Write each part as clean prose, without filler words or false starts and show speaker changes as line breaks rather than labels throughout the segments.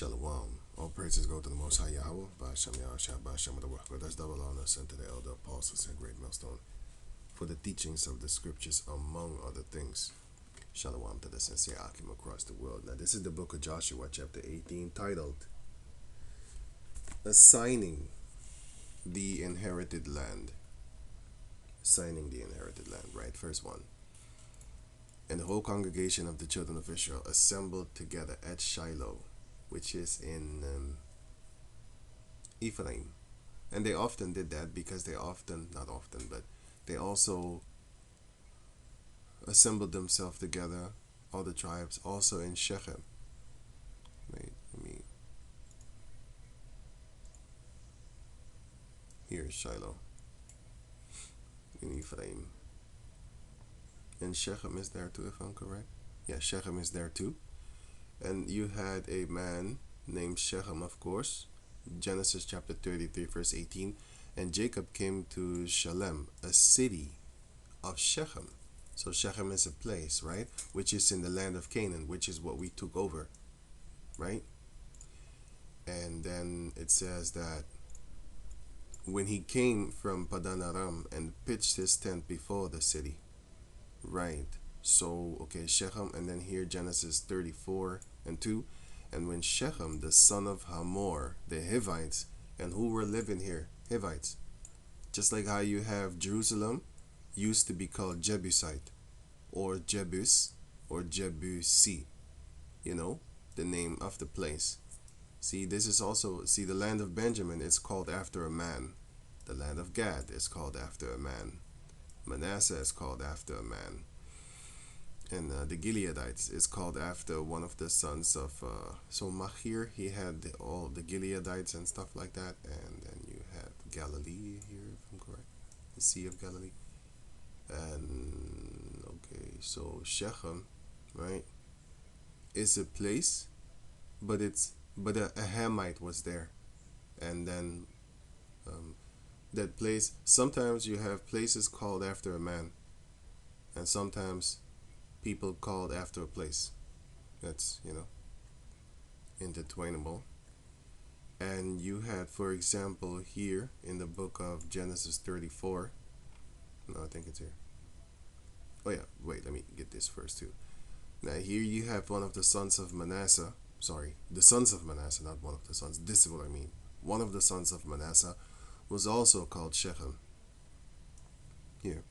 Shalom. All praises go to the Most High Yahweh. Ba'ashem Yahshua, Ba'ashem the Wahweh. That's double honors unto the elder apostles and great millstone for the teachings of the scriptures, among other things. Shalom to the sincere Akim across the world. Now, this is the book of Joshua, chapter 18, titled Assigning the Inherited Land. Assigning the Inherited Land, right? First one. And the whole congregation of the children of Israel assembled together at Shiloh, which is in Ephraim. And they often did that because they also assembled themselves together, all the tribes, also in Shechem. Wait, here's Shiloh in Ephraim. And Shechem is there too, if I'm correct. Yeah, Shechem is there too. And you had a man named Shechem, of course. Genesis chapter 33, verse 18. And Jacob came to Shalem, a city of Shechem. So Shechem is a place, right? Which is in the land of Canaan, which is what we took over, right? And then it says that when he came from Padan Aram and pitched his tent before the city, right? So, okay, Shechem, and then here Genesis 34 and 2. And when Shechem, the son of Hamor, the Hivites, and who were living here? Hivites. Just like how you have Jerusalem, used to be called Jebusite, or Jebus, or Jebusi. You know, the name of the place. See, this is also, the land of Benjamin is called after a man. The land of Gad is called after a man. Manasseh is called after a man. And the Gileadites is called after one of the sons of, so Machir, he had all the Gileadites and stuff like that. And then you had Galilee here, if I'm correct, the Sea of Galilee. And, okay, so Shechem, right, is a place, but a Hamite was there. And then that place, sometimes you have places called after a man, and sometimes people called after a place. That's, intertwinable. And you had, for example, here in the book of Genesis 34. No, I think it's here. Oh yeah, wait, let me get this first too. Now here you have one of the sons of Manasseh. Sorry, the sons of Manasseh, not one of the sons. This is what I mean. One of the sons of Manasseh was also called Shechem. Here.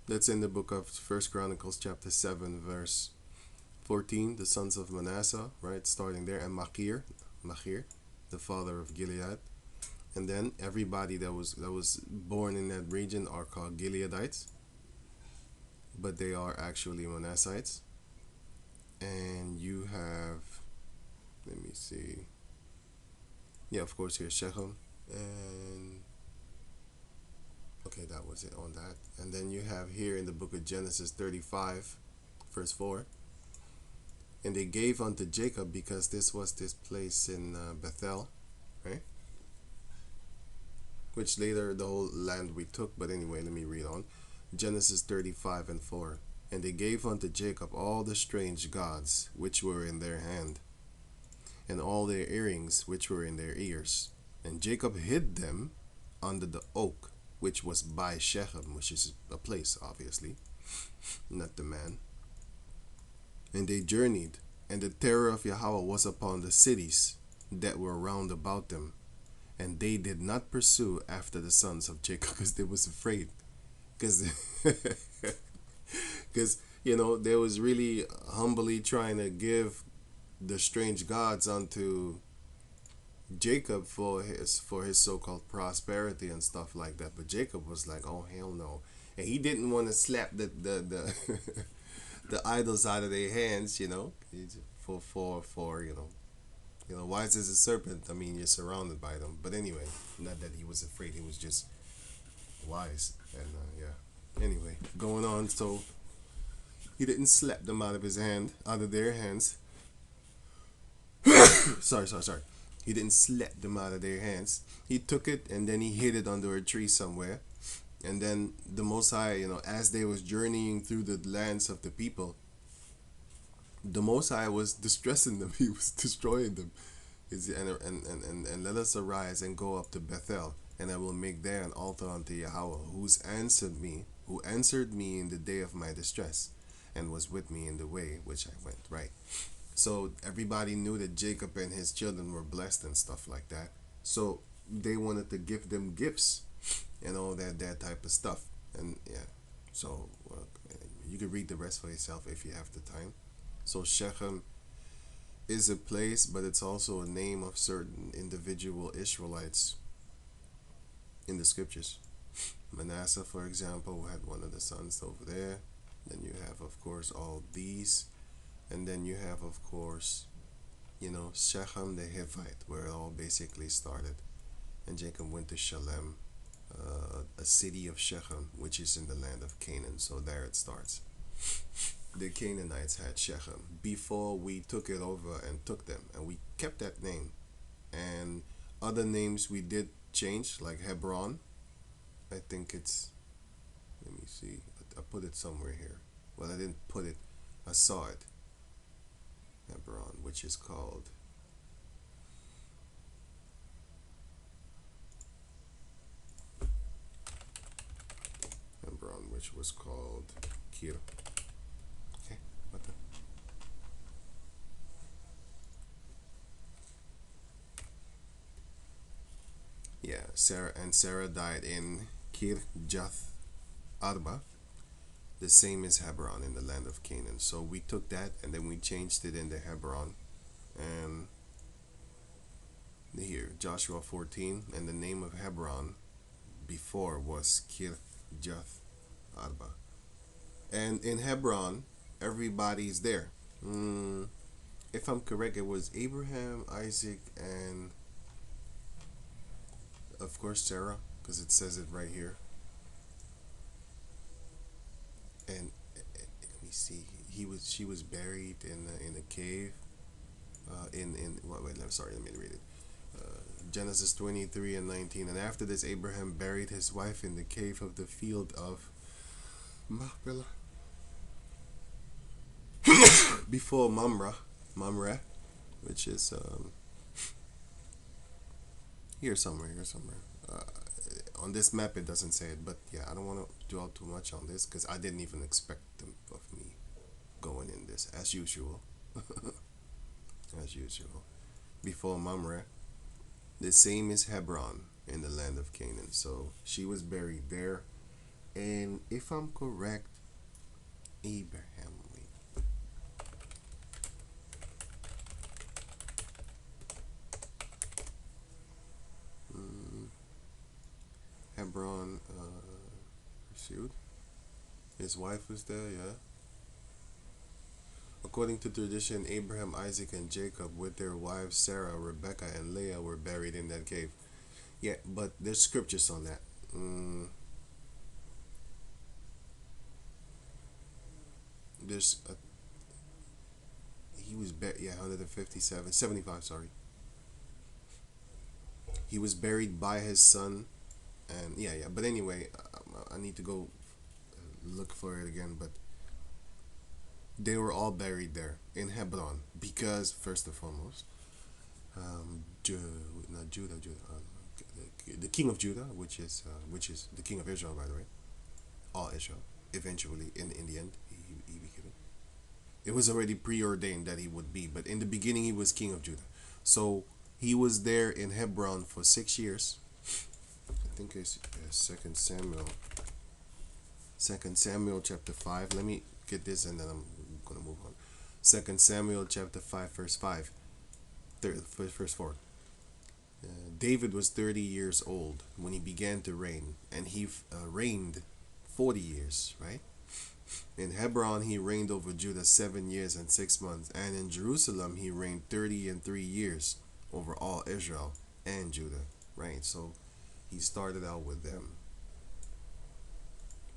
That's in the book of 1 Chronicles chapter 7 verse 14. The sons of Manasseh, right, starting there. And Machir, the father of Gilead. And then everybody that was born in that region are called Gileadites, but they are actually Manassites. And you have, let me see, yeah, of course, here's Shechem. And okay, that was it on that. And then you have here in the book of Genesis 35 verse 4, and they gave unto Jacob, because this was this place in Bethel, right, which later the whole land we took. But anyway, let me read on. Genesis 35 and 4. And they gave unto Jacob all the strange gods which were in their hand, and all their earrings which were in their ears. And Jacob hid them under the oak, which was by Shechem, which is a place, obviously, not the man. And they journeyed, and the terror of Yahweh was upon the cities that were round about them. And they did not pursue after the sons of Jacob, because they was afraid. Because they was really humbly trying to give the strange gods unto Jacob for his so-called prosperity and stuff like that. But Jacob was like, oh hell no. And he didn't want to slap the the idols out of their hands, for wise as a serpent. I mean, you're surrounded by them. But anyway, not that he was afraid, he was just wise. And yeah, anyway, going on. So he didn't slap them out of their hands. sorry. He didn't slap them out of their hands. He took it and then he hid it under a tree somewhere. And then the Most High, as they was journeying through the lands of the people, The Most High was distressing them. He was destroying them. And let us arise and go up to Bethel, and I will make there an altar unto Yahweh, who answered me in the day of my distress, and was with me in the way which I went. Right. So everybody knew that Jacob and his children were blessed and stuff like that. So they wanted to give them gifts and all that type of stuff. And yeah, so you can read the rest for yourself if you have the time. So Shechem is a place, but it's also a name of certain individual Israelites in the scriptures. Manasseh, for example, had one of the sons over there. Then you have, of course, all these. And then you have, of course, Shechem the Hivite, where it all basically started. And Jacob went to Shalem, a city of Shechem, which is in the land of Canaan. So there it starts. The Canaanites had Shechem before we took it over and took them, and we kept that name. And other names we did change, like Hebron. I think it's, let me see, I put it somewhere here. Well, I didn't put it, I saw it. Hebron, which is called Hebron, which was called Kir. Okay, what the? Yeah, Sarah died in Kirjath Arba, the same as Hebron in the land of Canaan. So we took that and then we changed it into Hebron. And here, Joshua 14, and the name of Hebron before was Kirjath Arba. And in Hebron, everybody's there. If I'm correct, it was Abraham, Isaac, and of course Sarah, because it says it right here. And let me see, she was buried in a cave. Sorry, let me read it. Genesis 23 and 19. And after this, Abraham buried his wife in the cave of the field of Machpelah before Mamre, which is here somewhere. On this map it doesn't say it, but yeah, I don't want to dwell too much on this because I didn't even expect them of me going in this as usual. As usual. Before Mamre, the same as Hebron in the land of Canaan. So she was buried there, and if I'm correct, Abraham. Hebron pursued. His wife was there, yeah. According to tradition, Abraham, Isaac, and Jacob, with their wives Sarah, Rebecca, and Leah, were buried in that cave. Yeah, but there's scriptures on that. There's a, he was buried, yeah, 157, 75, sorry. He was buried by his son, and yeah. But anyway, I need to go look for it again. But they were all buried there in Hebron because, first and foremost, not Judah, the king of Judah, which is the king of Israel, by the way, all Israel. Eventually, in the end, he became it. It was already preordained that he would be, but in the beginning, he was king of Judah. So he was there in Hebron for 6 years. I think it's Second Samuel. Second Samuel chapter 5. Let me get this and then I'm gonna move on. Second Samuel chapter 5 verse 5. Verse 4. David was 30 years old when he began to reign, and he reigned 40 years, right? In Hebron he reigned over Judah 7 years and 6 months, and in Jerusalem he reigned 30 and 3 years over all Israel and Judah, right? So he started out with them,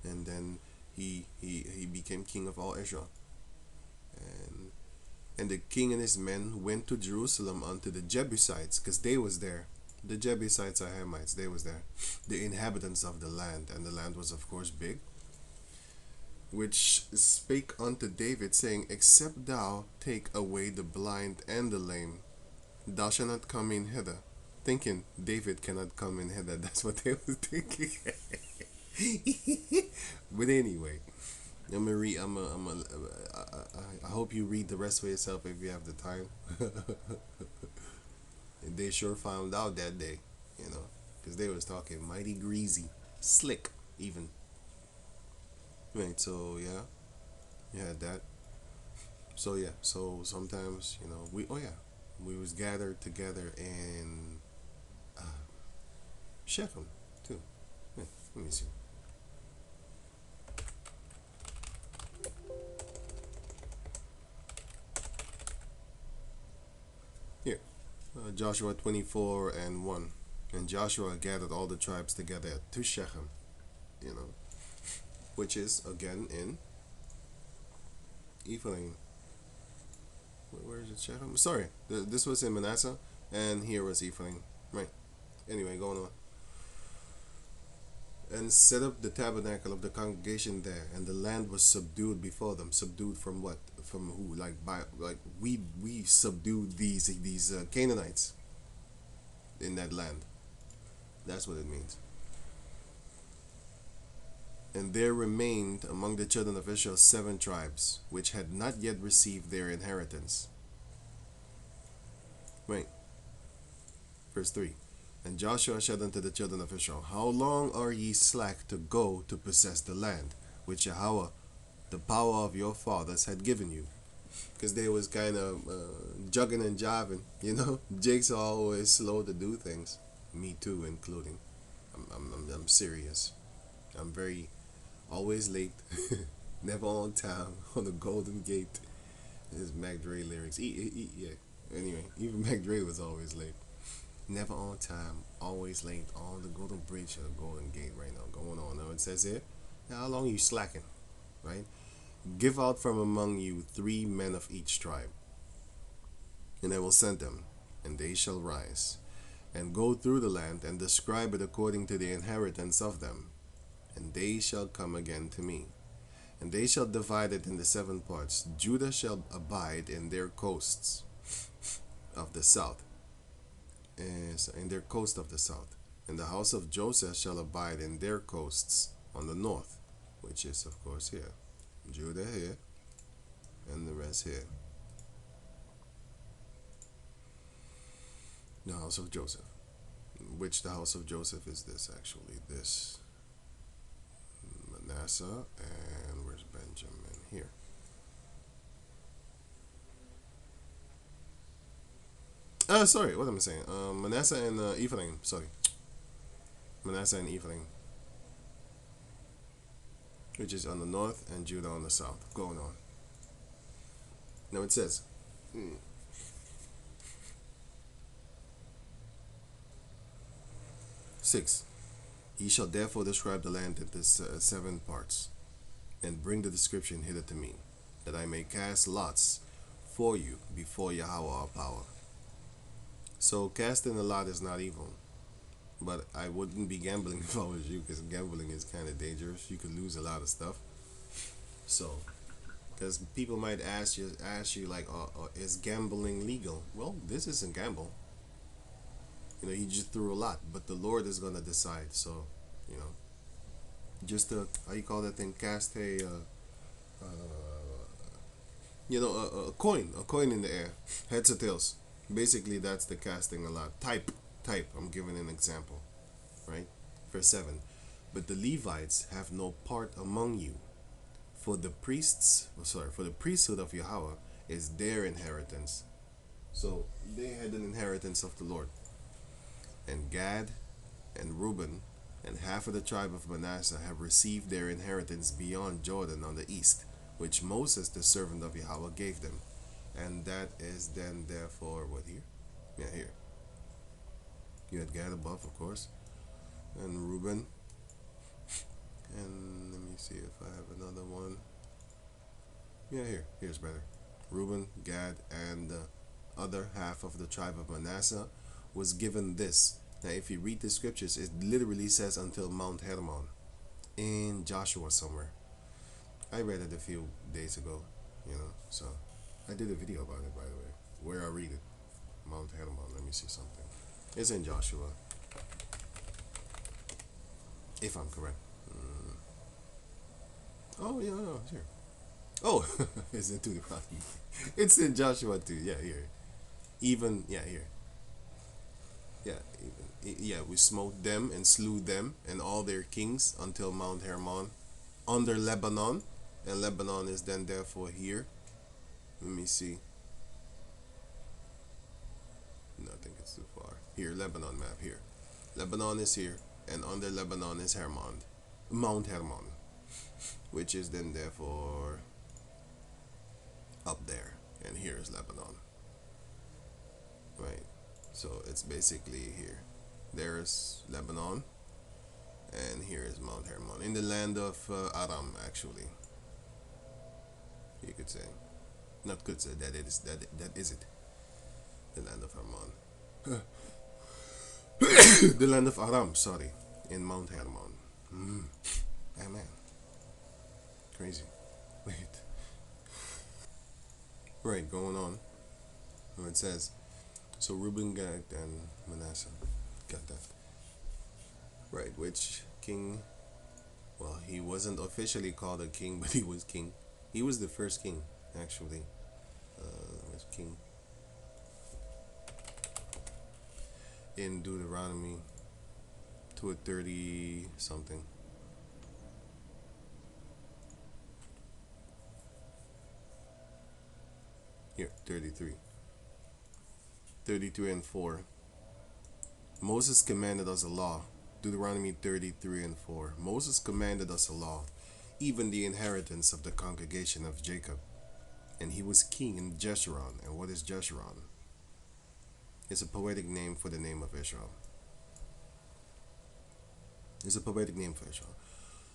and then he became king of all Israel. And the king and his men went to Jerusalem unto the Jebusites, because they was there. The Jebusites are Hamites, they was there. The inhabitants of the land, and the land was of course big. which spake unto David, saying, Except thou take away the blind and the lame, thou shalt not come in hither. Thinking David cannot come in hither. That's what they was thinking. But anyway, I'm gonna read. I hope you read the rest for yourself if you have the time. They sure found out that day, because they was talking mighty greasy, slick, even. Right. So yeah, you had that. So yeah. So sometimes we. Oh yeah, we was gathered together in uh, Shechem too. Yeah, let me see. Here, Joshua 24:1. And Joshua gathered all the tribes together to Shechem, you know, which is again in Ephraim. Where is it, Shechem? Sorry, this was in Manasseh, and here was Ephraim. Right. Anyway, going on. And set up the tabernacle of the congregation there, and the land was subdued before them. Subdued from what? From who? We subdued these Canaanites in that land. That's what it means. And there remained among the children of Israel 7 tribes, which had not yet received their inheritance. Right. Verse 3. And Joshua said unto the children of Israel, How long are ye slack to go to possess the land, which Yahweh, the power of your fathers, had given you? Because they was kind of jugging and jiving, Jake's always slow to do things. Me too, including. I'm serious. I'm very always late, never on time, on the Golden Gate. His Mac Dre lyrics. Yeah. Anyway, even Mac Dre was always late. Never on time, always late, on the Golden Bridge or the Golden Gate right now. Going on. Now it says here, how long are you slacking? Right? Give out from among you 3 men of each tribe, and I will send them, and they shall rise, and go through the land, and describe it according to the inheritance of them. And they shall come again to me. And they shall divide it in the 7 parts. Judah shall abide in their coasts of the south, in their coast of the south. And the house of Joseph shall abide in their coasts on the north, which is, of course, here. Judah here, and the rest here. The house of Joseph. Which the house of Joseph is this, actually. This. Manasseh, and where's Benjamin? Here. Sorry, what am I saying? Manasseh and Ephraim. Sorry, Manasseh and Ephraim, which is on the north, and Judah on the south. Going on. Now it says, 6. Ye shall therefore describe the land into 7 parts, and bring the description hither to me, that I may cast lots for you before Yahweh our power. So casting a lot is not evil, but I wouldn't be gambling if I was you, because gambling is kind of dangerous. You could lose a lot of stuff. So, because people might ask you like, is gambling legal? Well, this isn't gamble. You just threw a lot, but the Lord is gonna decide. So, just how you call that thing? Cast a coin in the air, heads or tails. Basically, that's the casting a lot. Type. I'm giving an example, right? Verse 7. But the Levites have no part among you, for the priesthood of Yahweh is their inheritance. So they had an inheritance of the Lord. And Gad and Reuben and half of the tribe of Manasseh have received their inheritance beyond Jordan on the east, which Moses, the servant of Yahweh, gave them. And that is then therefore what here? Yeah, here. You had Gad above, of course, and Reuben. And let me see if I have another one. Yeah, here's better. Reuben, Gad, and the other half of the tribe of Manasseh was given this. Now, if you read the scriptures, it literally says until Mount Hermon in Joshua somewhere. I read it a few days ago, so I did a video about it, by the way. Where I read it, Mount Hermon. Let me see something. It's in Joshua, if I'm correct. Mm. Oh yeah, no, sure. Oh, it's in Deuteronomy. It's in Joshua too. Yeah, here. Even yeah, here. Yeah, even yeah. We smote them and slew them and all their kings until Mount Hermon, under Lebanon, and Lebanon is then therefore here. Let me see. No, I think it's too far. Here, Lebanon map here. Lebanon is here, and under Lebanon is Hermon, Mount Hermon, which is then therefore up there, and here is Lebanon, right? So it's basically here. There's Lebanon, and here is Mount Hermon in the land of Aram, actually. You could say, not could say that it is that is it, the land of Hermon, the land of Aram. Sorry, in Mount Hermon. Mm. Ah, man, crazy. Wait. Right, going on. It says, so Reuben, Gad, and Manasseh. Got that. Right, which king? Well, he wasn't officially called a king, but he was king. He was the first king, actually. Was king in Deuteronomy 2:30 something. Here, 33. 33 and 4. Moses commanded us a law. Deuteronomy 33 and 4. Moses commanded us a law, even the inheritance of the congregation of Jacob. And he was king in Jeshurun. And what is Jeshurun? It's a poetic name for the name of Israel. It's a poetic name for Israel.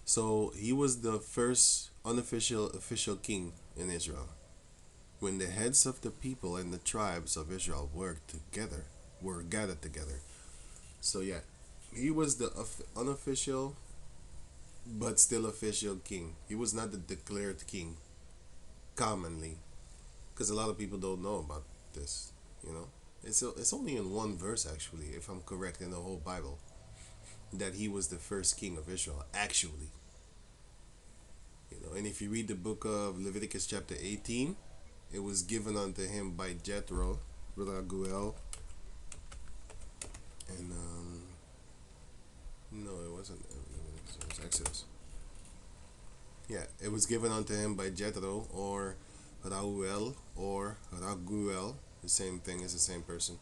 So he was the first unofficial official king in Israel. When the heads of the people and the tribes of Israel were gathered together. So yeah, he was the unofficial but still official king. He was not the declared king commonly, because a lot of people don't know about this. You know, it's only in one verse actually, if I'm correct, in the whole Bible, that he was the first king of Israel actually. And if you read the book of Leviticus chapter 18, it was given unto him by Jethro, Raguel, and no, it wasn't. It was Exodus. Yeah, it was given unto him by Jethro or Rauel or Raguel. The same thing, is the same person.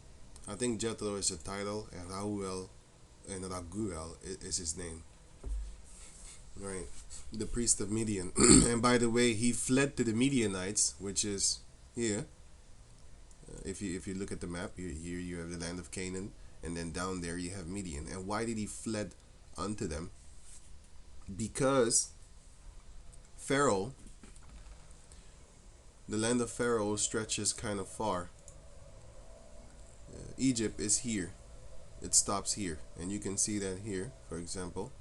I think Jethro is a title, and Rauel and Raguel is his name. Right, the priest of Midian. And by the way, he fled to the Midianites, which is here. If you look at the map, here you have the land of Canaan, and then down there you have Midian. And why did he fled unto them? Because Pharaoh, the land of Pharaoh stretches kind of far. Egypt is here. It stops here, and you can see that here, for example.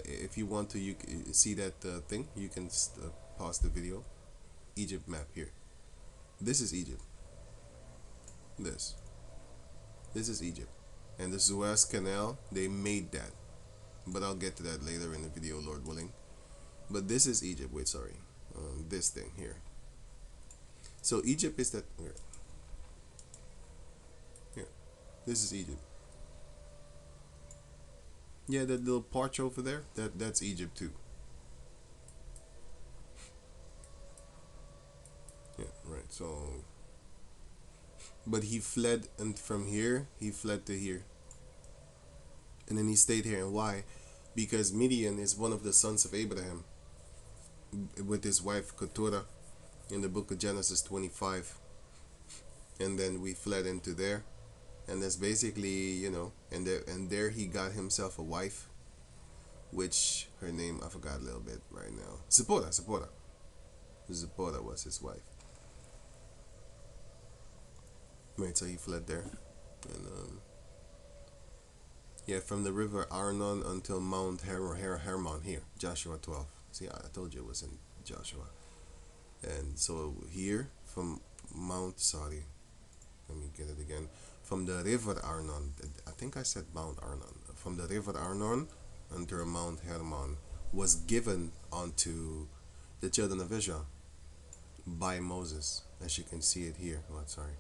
If you want to, you see that thing. You can pause the video. Egypt map here. This is Egypt. This is Egypt, and the Suez Canal. They made that, but I'll get to that later in the video, Lord willing. But this is Egypt. Wait, sorry. This thing here. So Egypt is that here. Here. This is Egypt. Yeah, that little patch over there. That's Egypt too. Yeah, right. So, but he fled, and from here he fled to here, and then he stayed here. And why? Because Midian is one of the sons of Abraham, with his wife Keturah, in the book of Genesis 25. And then we fled into there, and that's basically, and there he got himself a wife, which her name I forgot a little bit right now. Zipporah was his wife. Right, so he fled there, and yeah, from the river Arnon until Mount Hermon here, Joshua 12. See, I told you it was in Joshua. And so here from Mount, sorry, let me get it again. From the river Arnon, I think I said Mount Arnon. From the river Arnon until Mount Hermon was given unto the children of Israel by Moses, as you can see it here. Oh, sorry.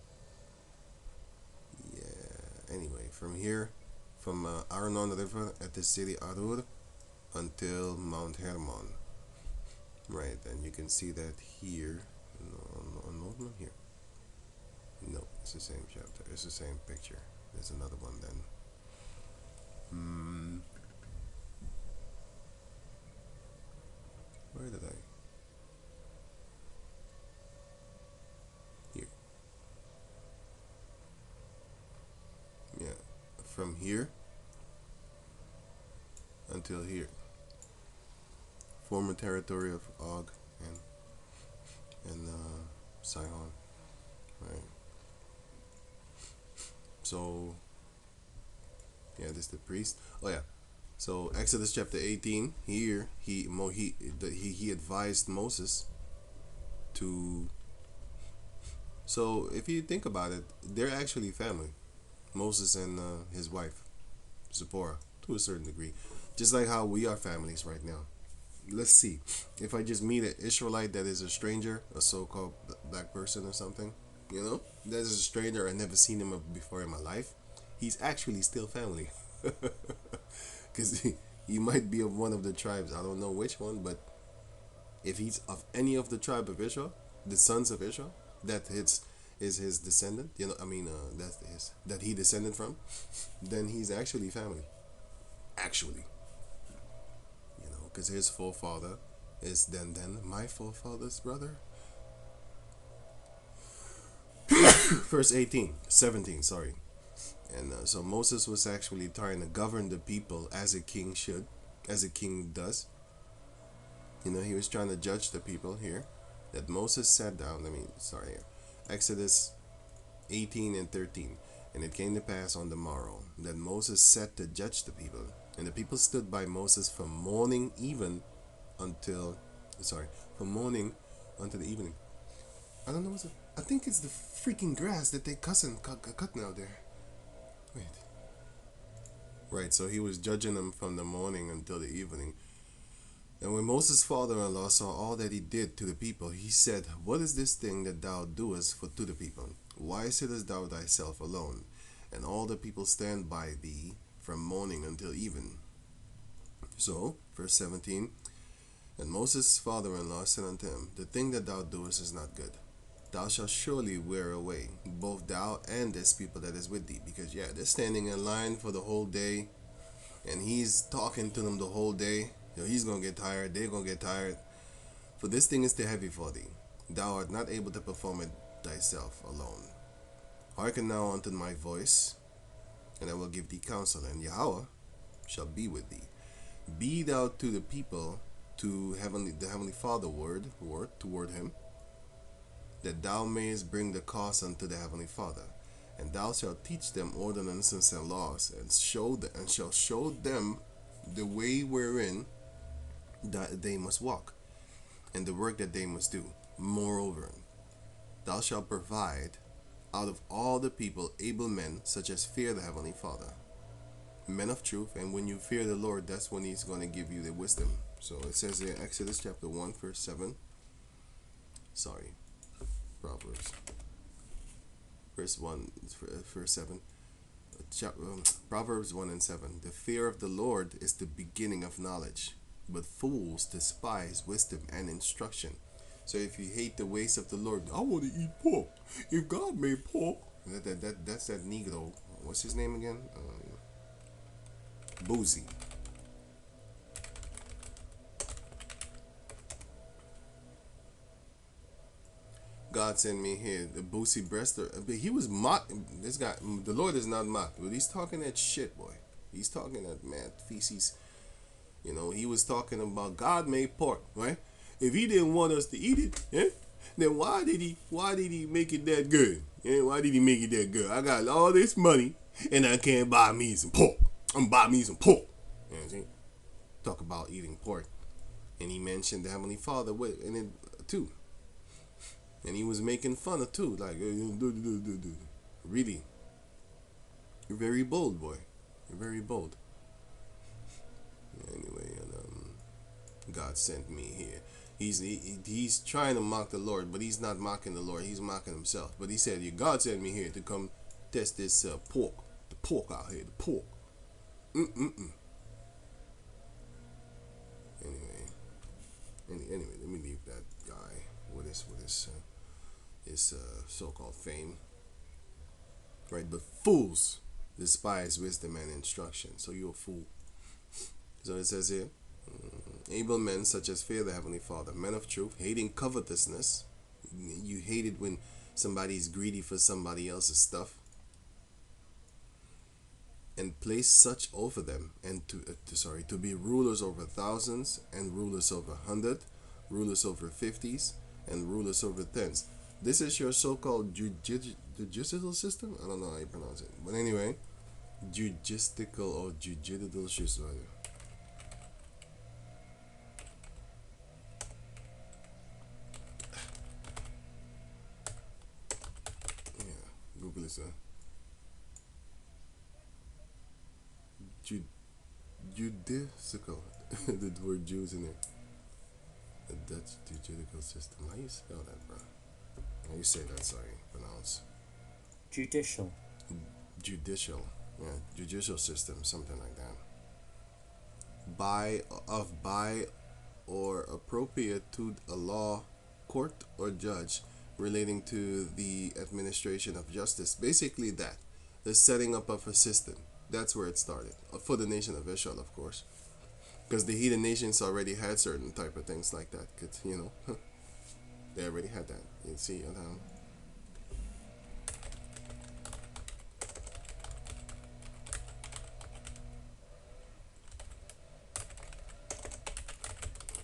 Yeah. Anyway, from here, from Arnon River at the city Arur until Mount Hermon. Right, and you can see that here. No, here. No, it's the same chapter. It's the same picture. There's another one then. Where did I? Here. Yeah, from here until here. Former territory of Og and Sihon. Right. So yeah, this is the priest. Oh yeah. So Exodus chapter 18. Here he advised Moses to. So if you think about it, they're actually family. Moses and his wife Zipporah, to a certain degree, just like how we are families right now. Let's see. If I just meet an Israelite that is a stranger, a so-called black person or something, that is a stranger, I never seen him before in my life, he's actually still family. Because he might be of one of the tribes. I don't know which one, but if he's of any of the tribe of Israel, the sons of Israel, that is his descendant, that he descended from, then he's actually family. Actually. Because his forefather is then my forefather's brother. Verse 17, sorry. And so Moses was actually trying to govern the people as a king should, as a king does. He was trying to judge the people here. That Moses sat down, Exodus 18 and 13. And it came to pass on the morrow that Moses sat to judge the people. And the people stood by Moses from morning even until, from morning until the evening. I don't know what's it. I think it's the freaking grass that they cutting out there. Wait. Right, so he was judging them from the morning until the evening. And when Moses' father-in-law saw all that he did to the people, he said, What is this thing that thou doest to the people? Why sittest thou thyself alone? And all the people stand by thee from morning until even. So, verse 17, and Moses' father-in-law said unto him, The thing that thou doest is not good. Thou shalt surely wear away, both thou and this people that is with thee. Because, they're standing in line for the whole day, and he's talking to them the whole day. He's going to get tired, they're going to get tired. For this thing is too heavy for thee. Thou art not able to perform it thyself alone. Hearken now unto my voice, and I will give thee counsel, and Yahweh shall be with thee. Be thou to the people, to the heavenly Father word toward him, that thou mayest bring the cause unto the heavenly Father, and thou shalt teach them ordinances and laws, and shall show them the way wherein that they must walk, and the work that they must do. Moreover, thou shalt provide out of all the people able men, such as fear the heavenly Father, men of truth. And when you fear the Lord, that's when he's going to give you the wisdom. So it says in Exodus chapter 1 verse 7, Proverbs verse 1 verse 7, Proverbs 1 and 7. The fear of the Lord is the beginning of knowledge, but fools despise wisdom and instruction. So if you hate the ways of the Lord, I want to eat pork. If God made pork, that's that Negro. What's his name again? Boosie. God sent me here, the Boosie breaster. But he was mocked. This guy, the Lord is not mocked, but he's talking that shit, boy. He's talking that mad feces. He was talking about God made pork, right? If he didn't want us to eat it, then why did he make it that good? Why did he make it that good? I got all this money and I can't buy me some pork. I'm buy me some pork. See? Talk about eating pork. And he mentioned the Heavenly Father in it too. And he was making fun of too, like, really, you're very bold, boy. You're very bold. Anyway, and God sent me here. He's trying to mock the Lord, but he's not mocking the Lord. He's mocking himself. But he said, God sent me here to come test this pork. The pork out here. The pork. Anyway, let me leave that guy with his so-called fame. Right, but fools despise wisdom and instruction. So you're a fool. So it says here, able men such as fear the Heavenly Father, men of truth, hating covetousness. You hate it when somebody's greedy for somebody else's stuff. And place such over them, and to be rulers over thousands, and rulers over 100, rulers over 50s, and rulers over tens. This is your so-called judicial system. I don't know how you pronounce it, but anyway, judicial or judicial system. Yeah, Google it, sir. Judicial. The word Jews in it. The Dutch judicial system. How you spell that, bro? How you say that? Sorry, pronounce.
Judicial.
Judicial. Yeah, judicial system, something like that. By or appropriate to a law, court or judge relating to the administration of justice. Basically, that the setting up of a system. That's where it started for the nation of Israel, of course, because the heathen nations already had certain type of things like that. They already had that. You see,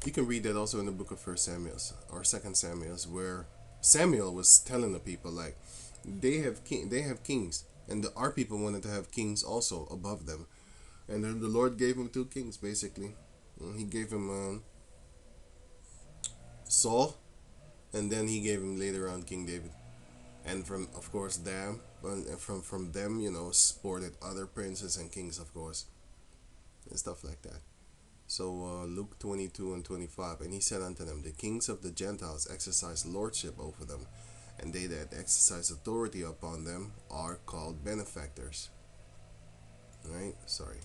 you can read that also in the book of First Samuel or Second Samuel, where Samuel was telling the people like they have kings, and our people wanted to have kings also above them, and then the Lord gave him two kings basically. He gave him Saul, and then he gave him later on King David, and from of course them, and from them sported other princes and kings of course, and stuff like that. So Luke 22 and 25, and he said unto them, the kings of the Gentiles exercise lordship over them, and they that exercise authority upon them are called benefactors. Right? Sorry.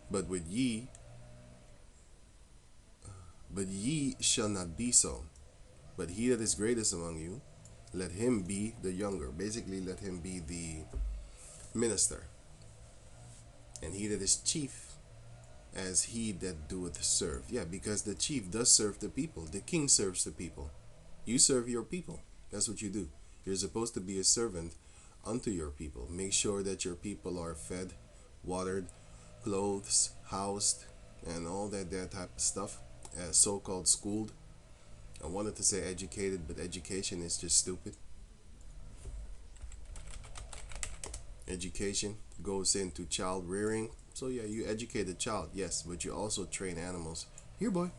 But ye shall not be so. But he that is greatest among you, let him be the younger. Basically, let him be the minister. And he that is chief, as he that doeth serve. Yeah, because the chief does serve the people. The king serves the people. You serve your people. That's what you do. You're supposed to be a servant unto your people. Make sure that your people are fed, watered, clothed, housed, and all that type of stuff. So-called schooled. I wanted to say educated, but education is just stupid. Education goes into child rearing. So yeah, you educate a child, yes, but you also train animals. Here, boy.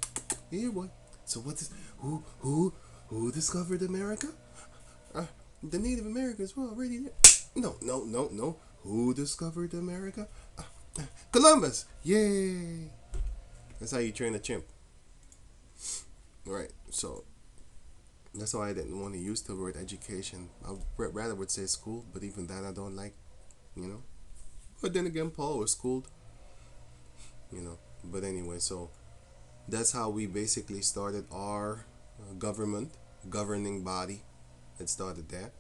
Here, boy. So what is who discovered America? The Native Americans were already there. No. Who discovered America? Columbus. Yay! That's how you train a chimp. Right. So that's why I didn't want to use the word education. I rather would say school, but even that I don't like. But then again, Paul was schooled. But anyway, so that's how we basically started our governing body. It started there.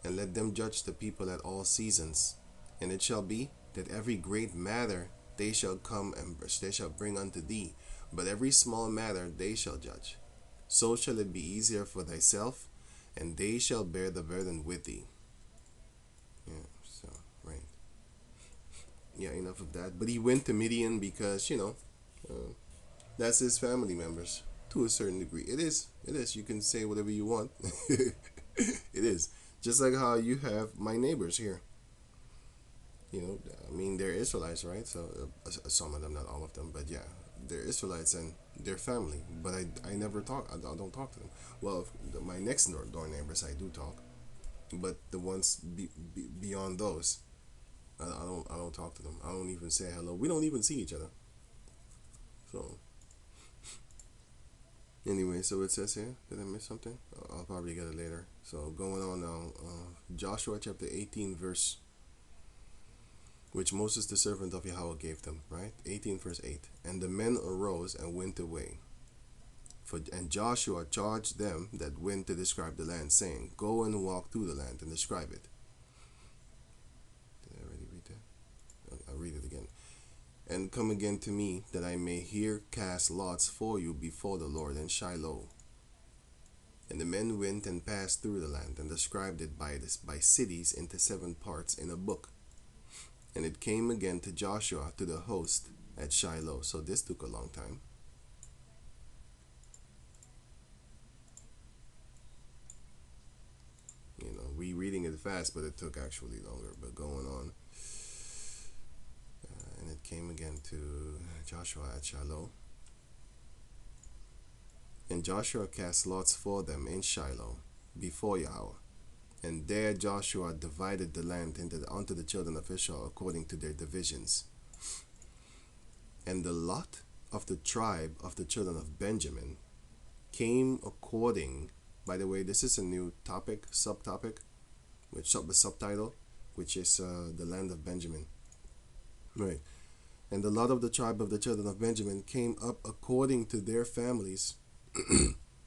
And let them judge the people at all seasons. And it shall be that every great matter they shall come and they shall bring unto thee, but every small matter they shall judge. So shall it be easier for thyself, and they shall bear the burden with thee. Yeah, so, right. Yeah, enough of that. But he went to Midian because, that's his family members to a certain degree. It is. You can say whatever you want. It is. Just like how you have my neighbors here. They're Israelites, right? So some of them, not all of them, but yeah, they're Israelites and their family, but I never talk. I don't talk to them. Well, my next door neighbors I do talk, but the ones beyond those, I don't talk to them. I don't even say hello. We don't even see each other. So anyway, so it says here. Did I miss something? I'll probably get it later. So going on now, Joshua chapter 18 verse, which Moses the servant of Yahweh gave them. Right, 18 verse 8. And the men arose and went away. And Joshua charged them that went to describe the land, saying, Go and walk through the land and describe it. Did I already read that? I'll read it again. And come again to me, that I may here cast lots for you before the Lord in Shiloh. And the men went and passed through the land, and described it by cities into 7 parts in a book. And it came again to Joshua to the host at Shiloh. So this took a long time. We reading it fast, but it took actually longer. But going on, and it came again to Joshua at Shiloh. And Joshua cast lots for them in Shiloh before Yahweh. And there Joshua divided the land unto the children of Israel according to their divisions. And the lot of the tribe of the children of Benjamin came according. By the way, this is a new subtopic, which the subtitle, which is the land of Benjamin. Right. And the lot of the tribe of the children of Benjamin came up according to their families.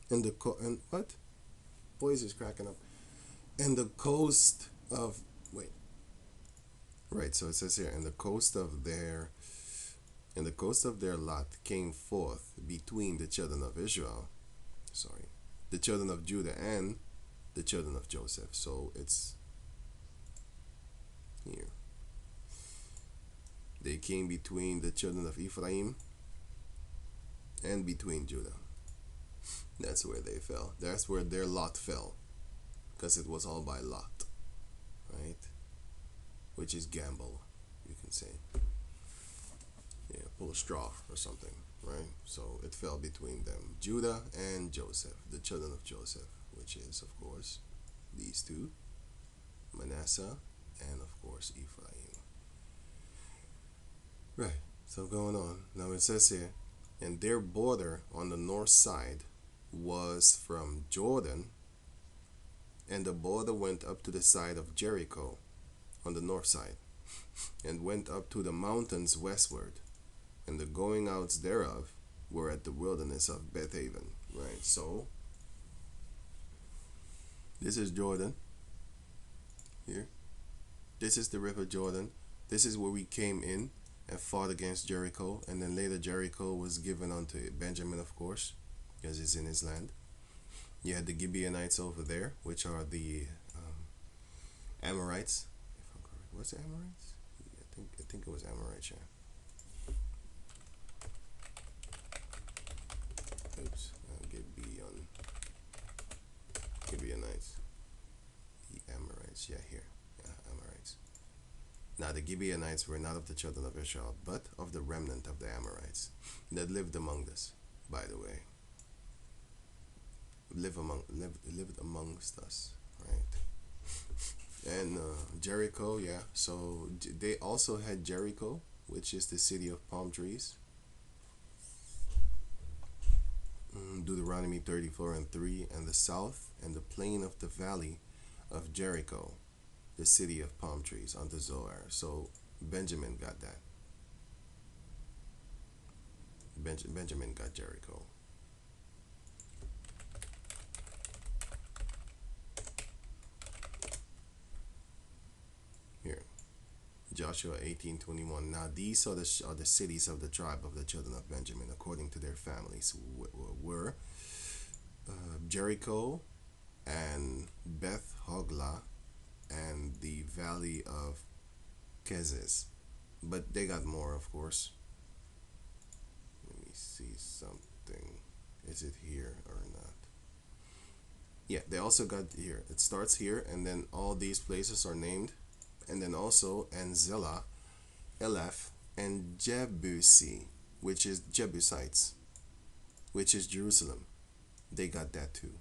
And what? Voice is cracking up. And the coast of Right. So it says here, and the coast of their lot came forth between the children of Israel. Sorry. The children of Judah and the children of Joseph. So it's here. They came between the children of Ephraim and between Judah. That's where they fell. That's where their lot fell. Because it was all by lot. Right? Which is gamble, you can say. Yeah, pull a straw or something. Right? So it fell between them, Judah and Joseph, the children of Joseph, which is, of course, these two, Manasseh and, of course, Ephraim. Right, so going on. Now it says here, and their border on the north side was from Jordan, and the border went up to the side of Jericho on the north side, and went up to the mountains westward. And the going outs thereof were at the wilderness of Bethaven. Right, so this is Jordan. Here. This is the river Jordan. This is where we came in and fought against Jericho. And then later Jericho was given unto Benjamin, of course, because it's in his land. You had the Gibeonites over there, which are the Amorites. If I'm correct. What's the Amorites? I think it was Amorites, yeah. Oops, Gibeonites. The Amorites, yeah, here. Yeah, Amorites. Now the Gibeonites were not of the children of Israel, but of the remnant of the Amorites that lived among us, by the way. Lived amongst us, right? And Jericho, yeah. So they also had Jericho, which is the city of palm trees. Deuteronomy 34:3, and the south, and the plain of the valley of Jericho, the city of palm trees, unto Zoar. So Benjamin got that. Benjamin got Jericho. Here, Joshua 18:21. Now these are the cities of the tribe of the children of Benjamin, according to their families, were Jericho and Beth Hogla and the valley of Kezes. But they got more, of course. Let me see something. Is it here or not? Yeah, they also got here. It starts here, and then all these places are named. And then also Anzela, Eleph, and Jebusi. which is Jebusites, which is Jerusalem. They got that too.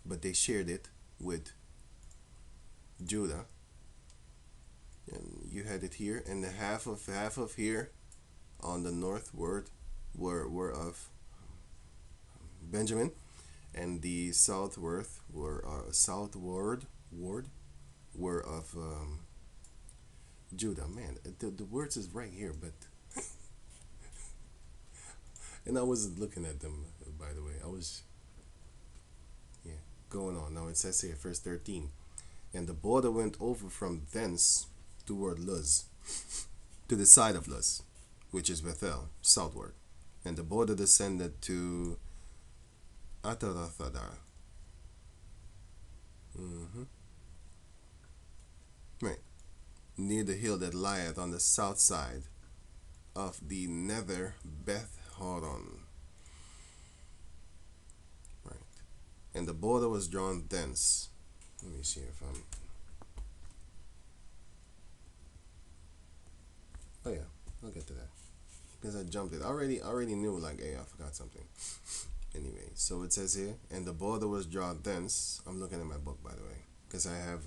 But they shared it with Judah. And you had it here, and the half of here on the northward were of Benjamin, and the southward ward were of Judah. Man, the words is right here, but and I wasn't looking at them, by the way. I was, yeah, going on. Now it says here, verse 13, and the border went over from thence toward Luz, to the side of Luz, which is Bethel, southward, and the border descended to Atarathadar. Right, near the hill that lieth on the south side of the nether Beth Horon. Right, and the border was drawn thence. Let me see if I'm. Oh yeah, I'll get to that because I jumped it. I already knew, like, hey, I forgot something. Anyway, so it says here, and the border was drawn thence. I'm looking at my book, by the way, because I have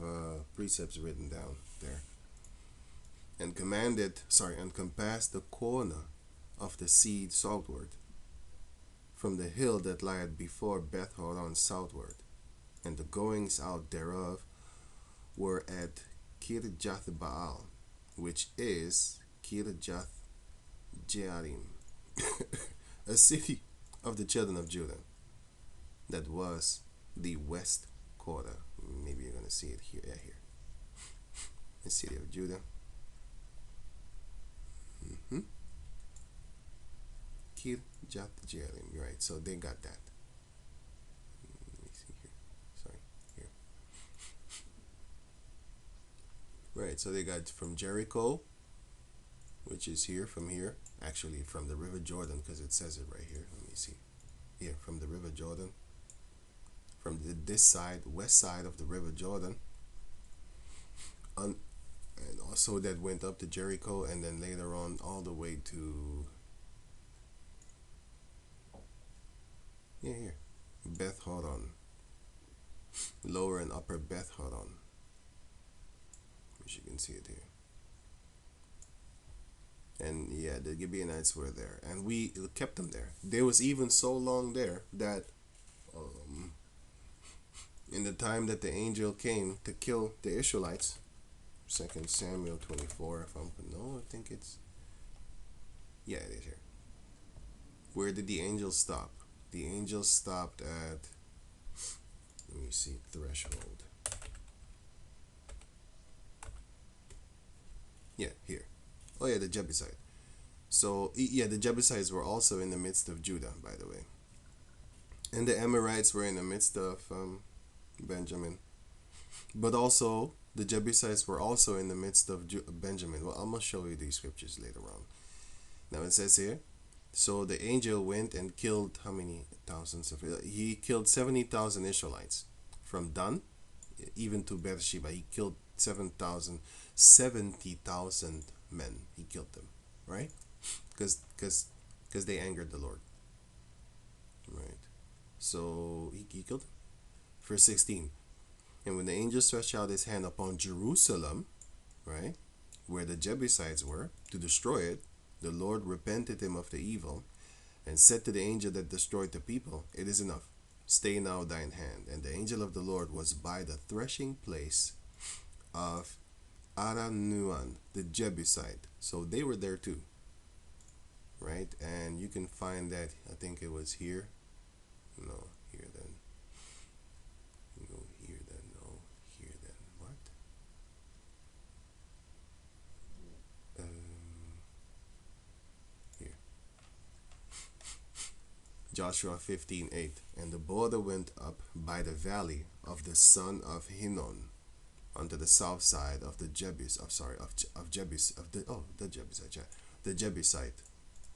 precepts written down there. And compassed the corner of the sea southward, from the hill that lieth before Beth Horon southward, and the goings out thereof were at Kirjath Baal, which is Kirjath Jearim, a city of the children of Judah, that was the west quarter. Maybe you're gonna see it here. Yeah, here. The city of Judah. Kirjath Jearim. Right. So they got that. Let me see here. Sorry. Here. Right. So they got from Jericho, which is here, from here. Actually, from the River Jordan, because it says it right here. Let me see. Here, from the River Jordan. From this side, west side of the River Jordan. And also that went up to Jericho, and then later on all the way to, yeah, here, Beth Horon, lower and upper Beth Horon, which you can see it here. And yeah, the Gibeonites were there, and we kept them there. They was even so long there that in the time that the angel came to kill the Israelites, 2 Samuel 24, if I'm, no, I think it's, yeah, it is here. Where did the angel stop? The angel stopped at, let me see, threshold. Yeah, here. Oh yeah, the Jebusite. So yeah, the Jebusites were also in the midst of Judah, by the way. And the Amorites were in the midst of Benjamin. But also, the Jebusites were also in the midst of Benjamin. Well, I'm going to show you these scriptures later on. Now it says here, so the angel went and killed how many thousands of, he killed 70,000 Israelites. From Dan, even to Beersheba, he killed 70,000 men. He killed them, right? Because they angered the Lord, right? So he killed them. Verse 16, and when the angel stretched out his hand upon Jerusalem, right, where the Jebusites were, to destroy it, the Lord repented him of the evil, and said to the angel that destroyed the people, it is enough, stay now thine hand. And the angel of the Lord was by the threshing place of Aranuan, the Jebusite. So they were there too, right? And you can find that, I think it was here. No, here then. Go here then. No, here then. What? Here. Joshua 15:8. And the border went up by the valley of the son of Hinnom, onto the south side of the the Jebusite,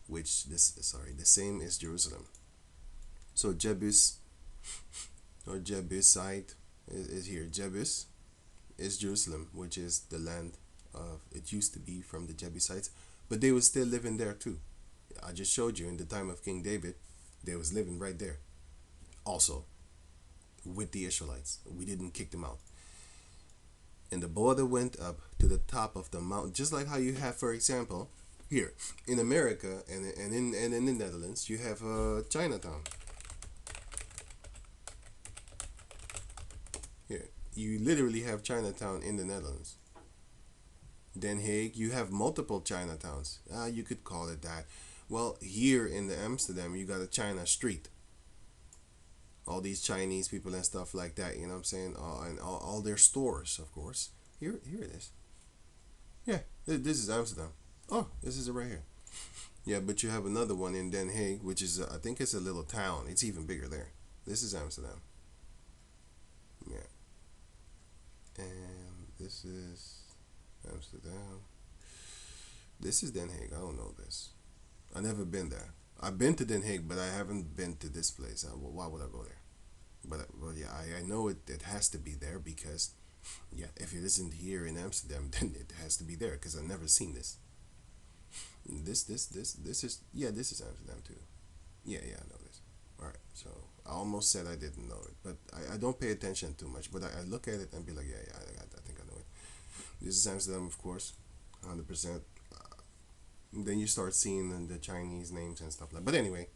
which the same is Jerusalem. So Jebus or Jebusite is here. Jebus is Jerusalem, which is the land of, it used to be from the Jebusites, but they were still living there too. I just showed you in the time of King David, they was living right there. Also, with the Israelites. We didn't kick them out. And the border went up to the top of the mountain, just like how you have, for example, here in America and in the Netherlands, you have Chinatown. Here, you literally have Chinatown in the Netherlands. Den Haag, you have multiple Chinatowns. You could call it that. Well, here in the Amsterdam, you got a China street. All these Chinese people and stuff like that. You know what I'm saying? And all their stores, of course. Here it is. Yeah, this is Amsterdam. Oh, this is it right here. Yeah, but you have another one in Den Haag, which is I think it's a little town. It's even bigger there. This is Amsterdam. Yeah, and this is Amsterdam. This is Den Haag. I don't know this. I never been there. I've been to Den Haag, but I haven't been to this place. Why would I go there? But well, yeah, I know it has to be there because, yeah, if it isn't here in Amsterdam, then it has to be there because I've never seen this. This is, yeah, this is Amsterdam too. Yeah, I know this. All right, so I almost said I didn't know it, but I don't pay attention too much. But I look at it and be like, yeah, I think I know it. This is Amsterdam, of course, 100%. Then you start seeing the Chinese names and stuff like. But anyway,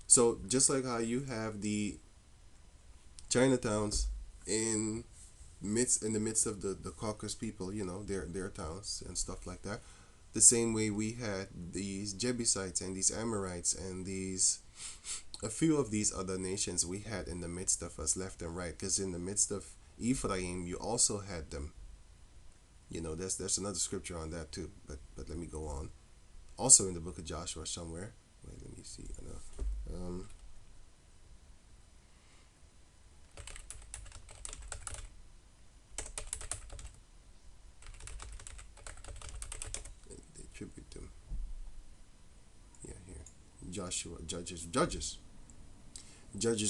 so just like how you have the Chinatowns in the midst of the Caucasus people, their towns and stuff like that. The same way we had these Jebusites and these Amorites and these a few of these other nations we had in the midst of us left and right. Because in the midst of Ephraim, you also had them. There's another scripture on that too. But let me go on. Also in the book of Joshua somewhere. Wait, let me see. They tribute them. Yeah, here. Joshua, Judges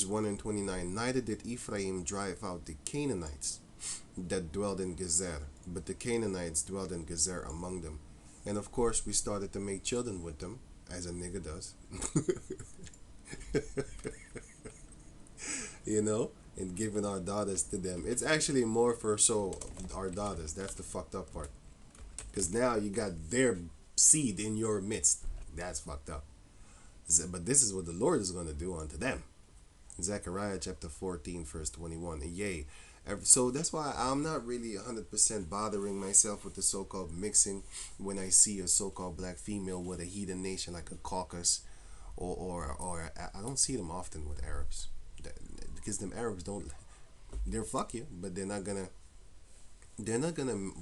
1 and 29. Neither did Ephraim drive out the Canaanites that dwelled in Gezer, but the Canaanites dwelled in Gezer among them. And of course, we started to make children with them, as a nigga does. And giving our daughters to them. It's actually more for our daughters. That's the fucked up part. Because now you got their seed in your midst. That's fucked up. But this is what the Lord is going to do unto them. Zechariah chapter 14, verse 21. Yea. So that's why I'm not really 100% bothering myself with the so-called mixing when I see a so-called black female with a heathen nation like a Caucasus, or I don't see them often with Arabs, because them Arabs they'll fuck you, but they're not gonna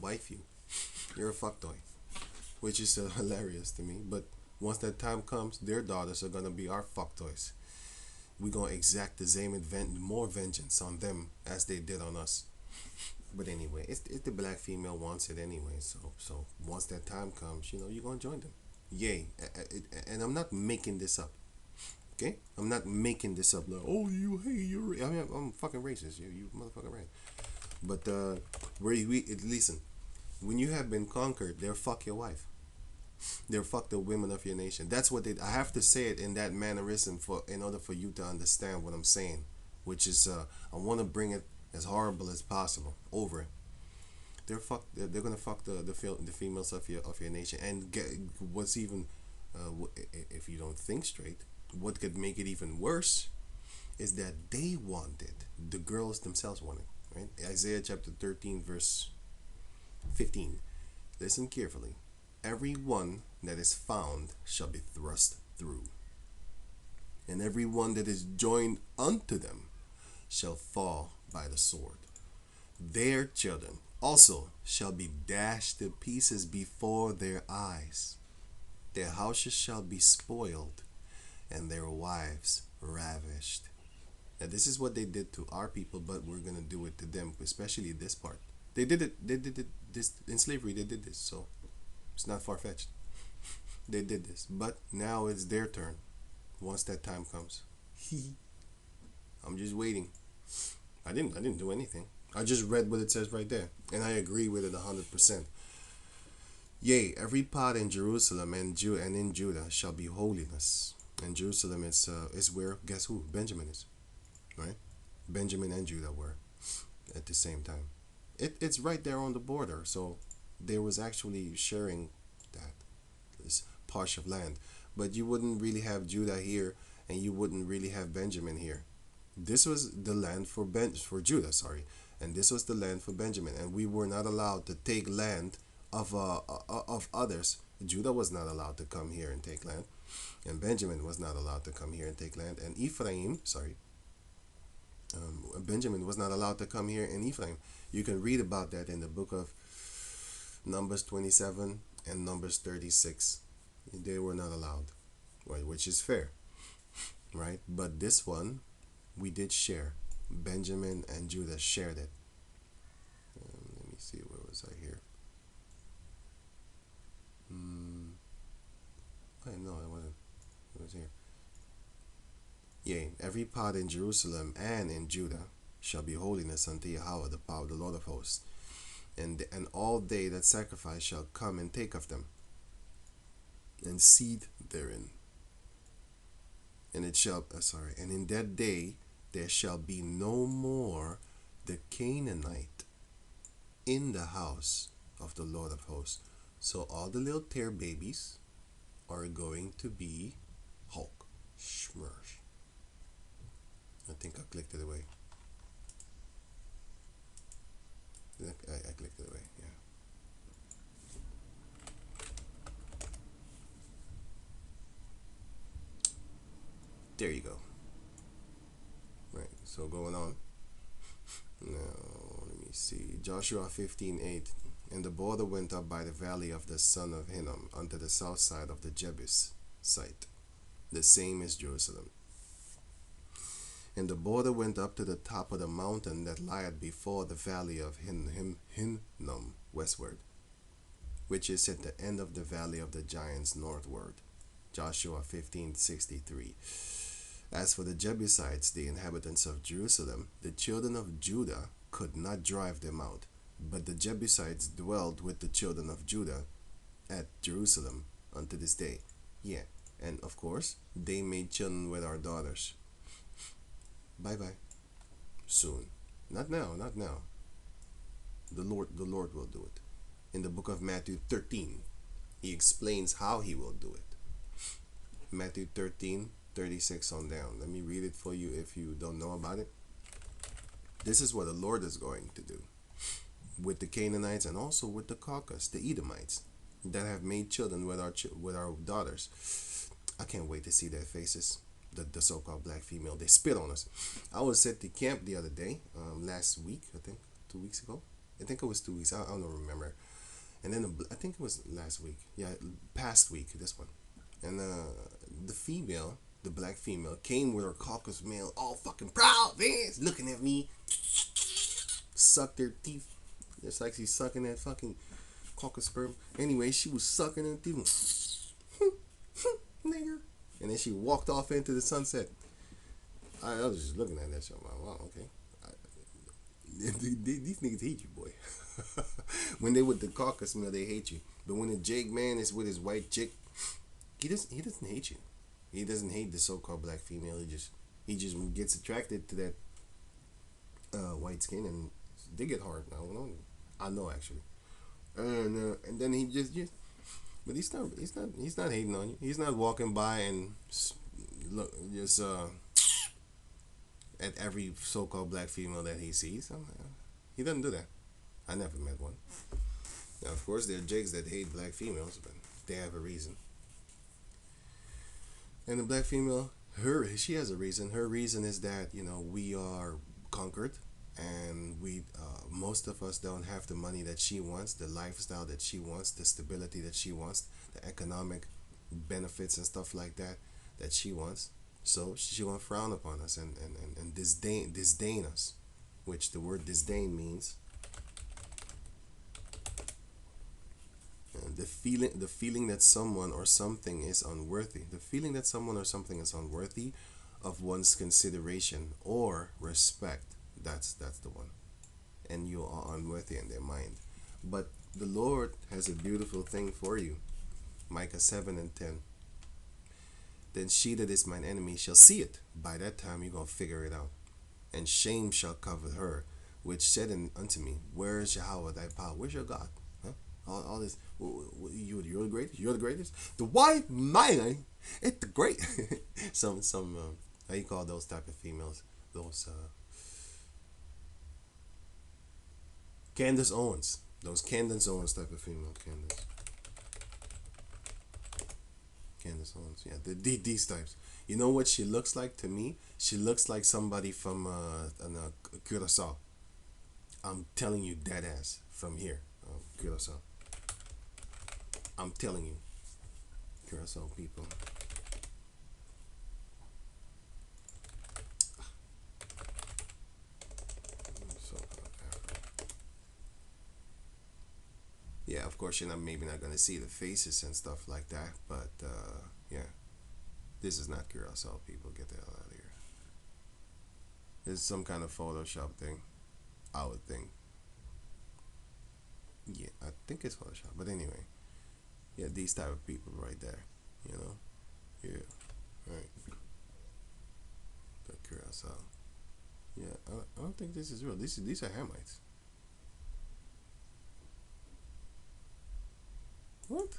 wife you. You're a fuck toy, which is hilarious to me. But once that time comes, their daughters are gonna be our fuck toys. We're gonna exact the same more vengeance on them as they did on us. But anyway, it's the black female wants it anyway. So once that time comes, you're gonna join them. Yay! And I'm not making this up. Okay, I'm not making this up. Like, oh, you're. I mean, I'm fucking racist. You motherfucking right. But listen. When you have been conquered, they'll fuck your wife. They'll fuck the women of your nation. That's what I have to say it in that mannerism in order for you to understand what I'm saying, which is I want to bring it as horrible as possible over it. They're gonna fuck the females of your nation, and what's even if you don't think straight, what could make it even worse is that they want it. The girls themselves want it, right? Isaiah chapter 13 verse 15. Listen carefully. Every one that is found shall be thrust through, and every one that is joined unto them shall fall by the sword. Their children also shall be dashed to pieces before their eyes. Their houses shall be spoiled, and their wives ravished. Now this is what they did to our people, but we're gonna do it to them, especially this part. They did it this in slavery. They did this, so it's not far-fetched. They did this, but now it's their turn. Once that time comes, I'm just waiting. I didn't do anything. I just read what it says right there, and I agree with it 100%. Yea, every pot in Jerusalem and in Judah shall be holiness. And Jerusalem is where, guess who? Benjamin is, right? Benjamin and Judah were at the same time. It's right there on the border, so there was actually sharing that this parcel of land. But you wouldn't really have Judah here, and you wouldn't really have Benjamin here. This was the land for Judah, sorry, and this was the land for Benjamin, and we were not allowed to take land of others. Judah was not allowed to come here and take land, and Benjamin was not allowed to come here and take land, and Ephraim, sorry, Benjamin was not allowed to come here in Ephraim. You can read about that in the book of Numbers 27 and Numbers 36. They were not allowed, right? Which is fair, right? But this one, we did share. Benjamin and Judah shared it. Let me see, where was I here? Wait, no, it wasn't. It was here. Yea, every pot in Jerusalem and in Judah shall be holiness unto Yahweh, the power of the Lord of hosts. And all they that sacrifice shall come and take of them, and seed therein. And it shall, and in that day there shall be no more the Canaanite in the house of the Lord of hosts. So all the little tear babies are going to be Hulk. Shmursh. I think I clicked it away. I clicked it away, yeah. There you go. Right, so going on. Now, let me see. Joshua 15:8. And the border went up by the valley of the son of Hinnom unto the south side of the Jebus site. The same is Jerusalem. And the border went up to the top of the mountain that lieth before the valley of Hinnom westward, which is at the end of the valley of the giants northward. Joshua 15:63. As for the Jebusites, the inhabitants of Jerusalem, the children of Judah could not drive them out, but the Jebusites dwelled with the children of Judah at Jerusalem unto this day. Yeah, and of course, they made children with our daughters. Bye bye. Soon. Not now, not now. The Lord will do it. In the book of Matthew 13, he explains how he will do it. Matthew 13:36 on down. Let me read it for you if you don't know about it. This is what the Lord is going to do with the Canaanites and also with the Caucasus, the Edomites, that have made children with our daughters. I can't wait to see their faces. The so-called black female, they spit on us. I was at the camp the other day, last week, I think 2 weeks ago. I think it was 2 weeks. I don't remember. And then I think it was last week. Yeah, past week, this one. And the female, the black female, came with her Caucasus male, all fucking proud, man, looking at me, sucked their teeth. It's like she's sucking that fucking Caucasus sperm. Anyway, she was sucking her teeth. Nigger. And then she walked off into the sunset. I was just looking at that shit. I'm like, wow, okay. These niggas hate you, boy. When they with the Caucasus male, they hate you. But when the Jake man is with his white chick, he doesn't hate you. He doesn't hate the so-called black female. He just gets attracted to that white skin, and they get hard. I know actually. And then he just but he's not hating on you. He's not walking by and look just at every so-called black female that he sees. He doesn't do that. I never met one. Now, of course, there are jakes that hate black females, but they have a reason. And the black female, she has a reason. Her reason is that we are conquered, and most of us don't have the money that she wants, the lifestyle that she wants, the stability that she wants, the economic benefits and stuff like that she wants. So she will frown upon us and disdain us, which the word disdain means the feeling that someone or something is unworthy. The feeling that someone or something is unworthy of one's consideration or respect. That's the one. And you are unworthy in their mind. But The Lord has a beautiful thing for you. Micah 7 and 10. Then she that is mine enemy shall see it. By that time you're going to figure it out. And shame shall cover her, which said unto me, where is Yahweh thy power? Where's your God? Huh? All this, you're the greatest. You're the greatest. The white man, it's the great. some how you call those type of females? Those Candace Owens. Those Candace Owens type of female. Candace Owens. Yeah, these types. You know what she looks like to me? She looks like somebody from Curacao. I'm telling you, dead ass from here, Curacao. I'm telling you, Curacao people. So, yeah, of course you're not maybe not gonna see the faces and stuff like that, but yeah, this is not Curacao people. Get the hell out of here. It's some kind of Photoshop thing, I would think. Yeah, I think it's Photoshop, but anyway, yeah, these type of people right there, you know, yeah, right, the Curacao. Yeah, I don't think this is real. These are Hamites. What?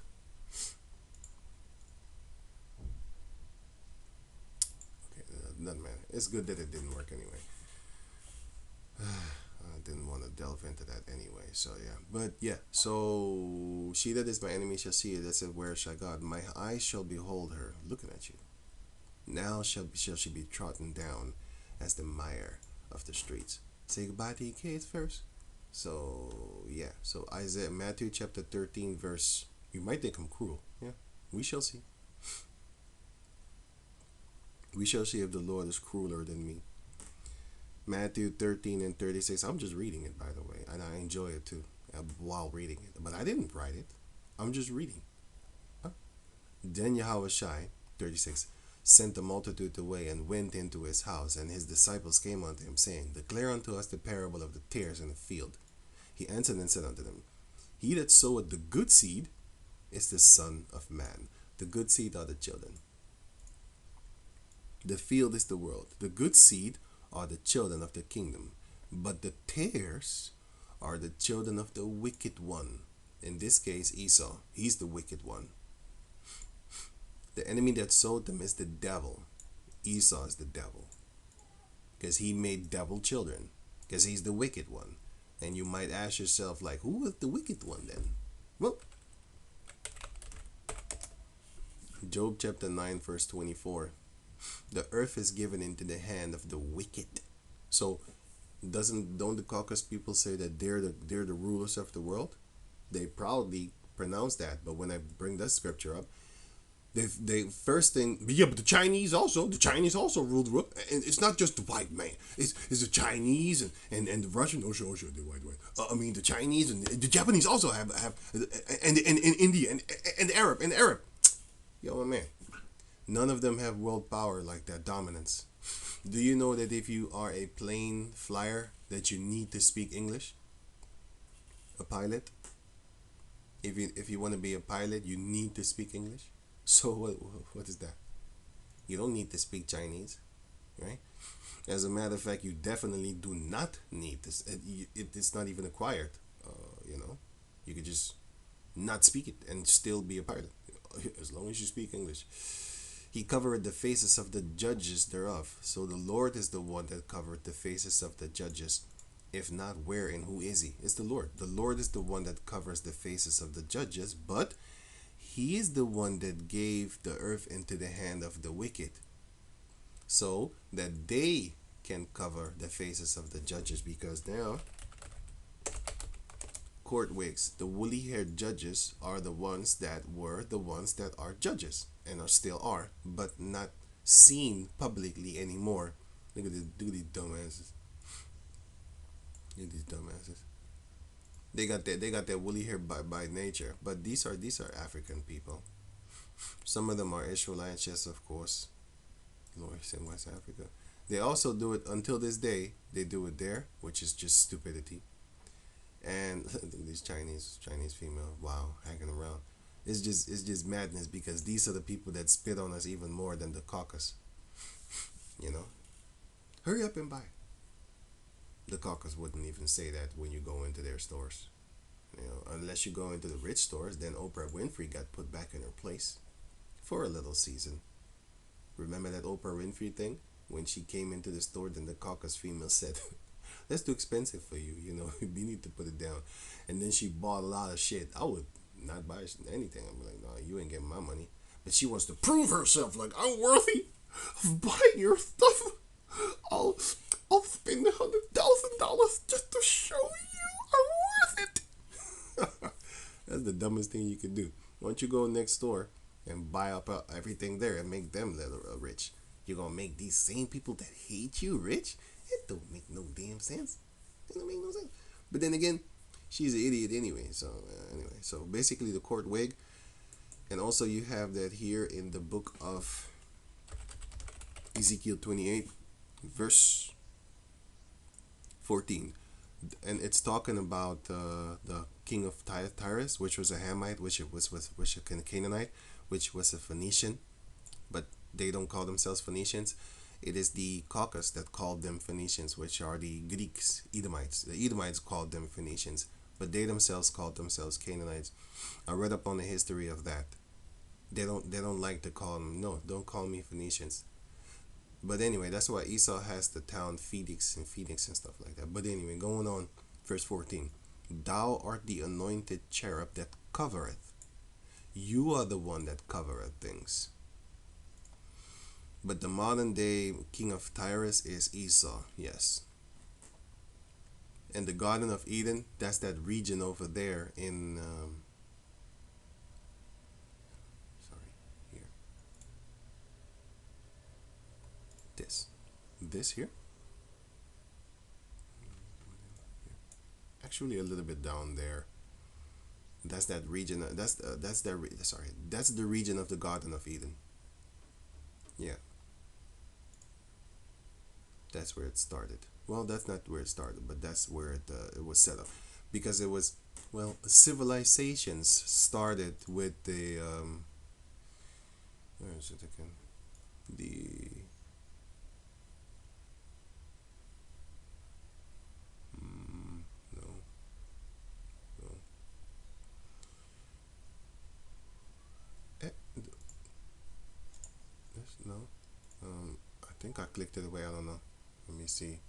Okay, doesn't matter. It's good that it didn't work anyway. I didn't want to delve into that anyway. So yeah, but yeah. So she that is my enemy shall see it. That said, where shall God? My eyes shall behold her, looking at you. Now shall she be trodden down as the mire of the streets. Say goodbye to your kids first. So yeah. So Isaiah, Matthew chapter 13 verse. You might think I'm cruel. Yeah, we shall see. We shall see if the Lord is crueler than me. Matthew 13 and 36. I'm just reading it, by the way, and I enjoy it too while reading it. But I didn't write it. I'm just reading. Huh? Then Yahweh Shai, 36, sent the multitude away and went into his house, and his disciples came unto him, saying, declare unto us the parable of the tares in the field. He answered and said unto them, he that soweth the good seed is the Son of Man. The good seed are the children. The field is the world. The good seed are the children of the kingdom. But the tares are the children of the wicked one. In this case, Esau. He's the wicked one. The enemy that sowed them is the devil. Esau is the devil. Because he made devil children. Because he's the wicked one. And you might ask yourself, like, who is the wicked one then? Well, Job chapter 9 verse 24. The earth is given into the hand of the wicked. So don't the Caucasus people say that they're the rulers of the world? They proudly pronounce that, but when I bring that scripture up, they first thing, yeah, but the Chinese also rule the world, and it's not just the white man. It's the Chinese and the Russian. Oh sure, the white man. I mean the Chinese and the Japanese also have and India and Arab. Yo, my man. None of them have world power like that, dominance. Do you know that if you are a plane flyer, that you need to speak English? A pilot? If you want to be a pilot, you need to speak English. So what is that? You don't need to speak Chinese, right? As a matter of fact, you definitely do not need this. It's not even acquired. You know, you could just not speak it and still be a pilot, as long as you speak English. He covered the faces of the judges thereof. So the Lord is the one that covered the faces of the judges. If not, where and who is he? It's the Lord. The Lord is the one that covers the faces of the judges, but he is the one that gave the earth into the hand of the wicked, so that they can cover the faces of the judges, because now court wigs, the woolly haired judges, are the ones that are judges and are still are, but not seen publicly anymore. Look at these dumbasses. Look at these dumbasses. They got their woolly hair by nature, but these are African people. Some of them are Israelites, yes, of course. Lord, in West Africa. They also do it until this day. They do it there, which is just stupidity. And these Chinese female, wow, hanging around. It's just madness because these are the people that spit on us even more than the caucus. You know, hurry up and buy. The caucus wouldn't even say that when you go into their stores. You know, unless you go into the rich stores, then Oprah Winfrey got put back in her place for a little season. Remember that Oprah Winfrey thing? When she came into the store, then the caucus female said, "That's too expensive for you. You know, you need to put it down." And then she bought a lot of shit. I would not buy anything. I'm like, no, you ain't getting my money. But she wants to prove herself, like I'm worthy of buying your stuff. I'll I'll spend $100,000 just to show you I'm worth it. That's the dumbest thing you could do. Why don't you go next door and buy up everything there and make them little rich? You're gonna make these same people that hate you rich? It don't make no damn sense. It don't make no sense. But then again, she's an idiot anyway. So anyway, so basically the court wig, and also you have that here in the book of Ezekiel 28, verse 14, and it's talking about the king of Tyrus, which was a Hamite, which was a Canaanite, which was a Phoenician, but they don't call themselves Phoenicians. It is the Caucasus that called them Phoenicians, which are the Greeks, Edomites. The Edomites called them Phoenicians, but they themselves called themselves Canaanites. I read up on the history of that. They don't like to call them. No, don't call me Phoenicians. But anyway, that's why Esau has the town Phoenix and stuff like that. But anyway, going on, verse 14. Thou art the anointed cherub that covereth. You are the one that covereth things. But the modern day king of Tyrus is Esau, yes. And the Garden of Eden, that's that region over there in, sorry, here. This here? Actually, a little bit down there. That's that region. That's the region of the Garden of Eden. Yeah, that's where it started. Well, that's not where it started, but that's where it was set up, because it was, well, civilizations started with the where is it again? The no, no. Eh, this, no. I think I clicked it away. I don't know. Let me see.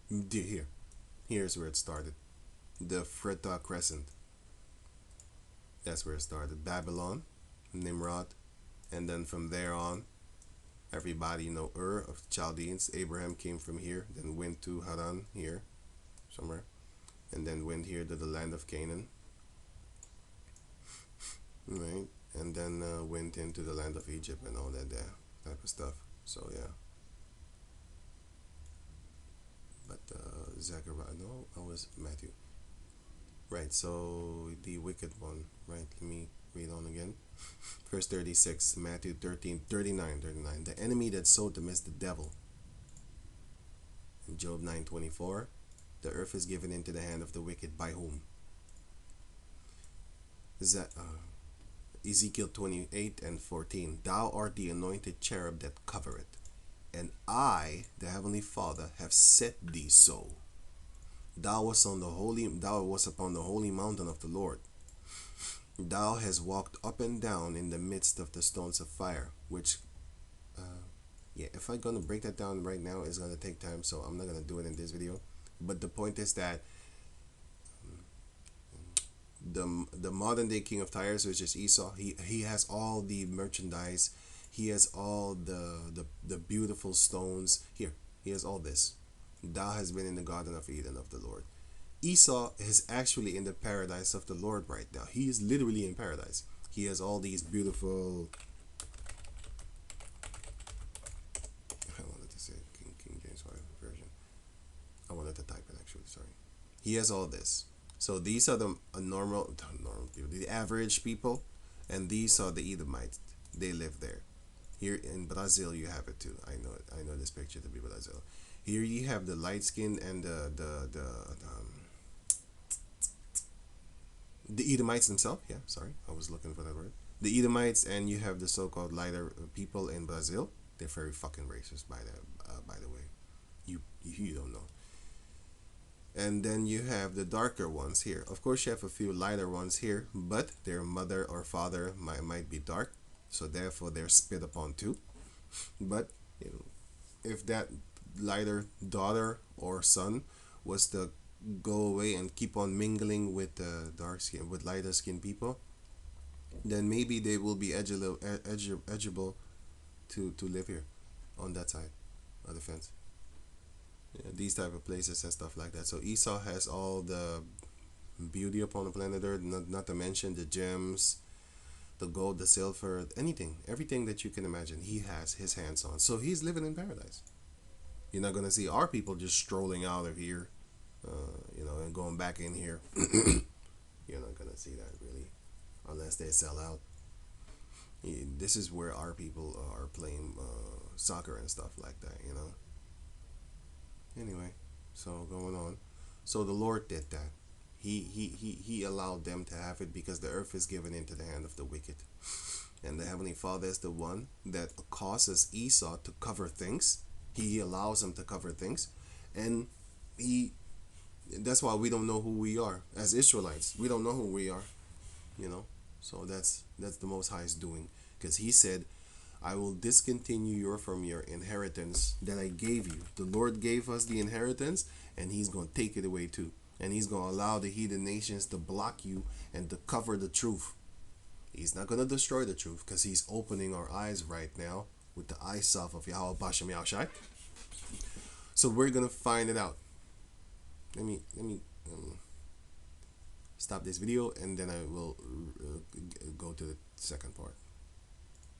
Here. Here's where it started. The Fertile Crescent. That's where it started. Babylon, Nimrod, and then from there on, everybody know Ur of the Chaldeans. Abraham came from here, then went to Haran here, somewhere, and then went here to the land of Canaan, right? And then went into the land of Egypt and all that there type of stuff. So yeah. But Zechariah, no, I was Matthew. Right, so the wicked one, right? Let me read on again. Verse 36, Matthew 13, 39. The enemy that sowed them is the devil. In Job 9:24, the earth is given into the hand of the wicked. By whom? Ezekiel 28 and 14. Thou art the anointed cherub that covereth, and I, the heavenly Father, have set thee so. Thou wast upon the holy mountain of the Lord. Thou hast walked up and down in the midst of the stones of fire, which, yeah, if I'm gonna break that down right now, it's gonna take time, so I'm not gonna do it in this video. But the point is that the modern day king of Tyre, which is Esau, he has all the merchandise, he has all the beautiful stones. Here, he has all this. Thou has been in the Garden of Eden of the Lord. Esau is actually in the paradise of the Lord right now. He is literally in paradise. He has all these beautiful, I wanted to say King James version. I wanted to type it actually, sorry. He has all this. So these are the normal people, the average people, and these are the Edomites. They live there. Here in Brazil, you have it too. I know it. I know this picture to be Brazil. Here you have the light skin and the The Edomites themselves, yeah, sorry, I was looking for that word. The Edomites, and you have the so-called lighter people in Brazil. They're very fucking racist, by the way. You don't know. And then you have the darker ones here. Of course, you have a few lighter ones here, but their mother or father might be dark, so therefore they're spit upon too. But you know, if that lighter daughter or son was to go away and keep on mingling with the dark skin, with lighter skin people, then maybe they will be eligible to live here on that side of the fence. Yeah, these type of places and stuff like that. So Esau has all the beauty upon the planet Earth, not to mention the gems, the gold, the silver, anything, everything that you can imagine. He has his hands on. So he's living in paradise. You're not gonna see our people just strolling out of here, and going back in here. You're not gonna see that really, unless they sell out. This is where our people are playing soccer and stuff like that. Anyway, so going on. So the Lord did that. He allowed them to have it because the earth is given into the hand of the wicked. And the Heavenly Father is the one that causes Esau to cover things. He allows him to cover things. And he that's why we don't know who we are. As Israelites, we don't know who we are. You know? So that's the Most High's doing. Because he said, I will discontinue you from your inheritance that I gave you. The Lord gave us the inheritance, and he's going to take it away too. And he's going to allow the heathen nations to block you and to cover the truth. He's not going to destroy the truth because he's opening our eyes right now with the eyesalve of Yahweh Bashem Yahushai. So we're going to find it out. Let me stop this video, and then I will go to the second part.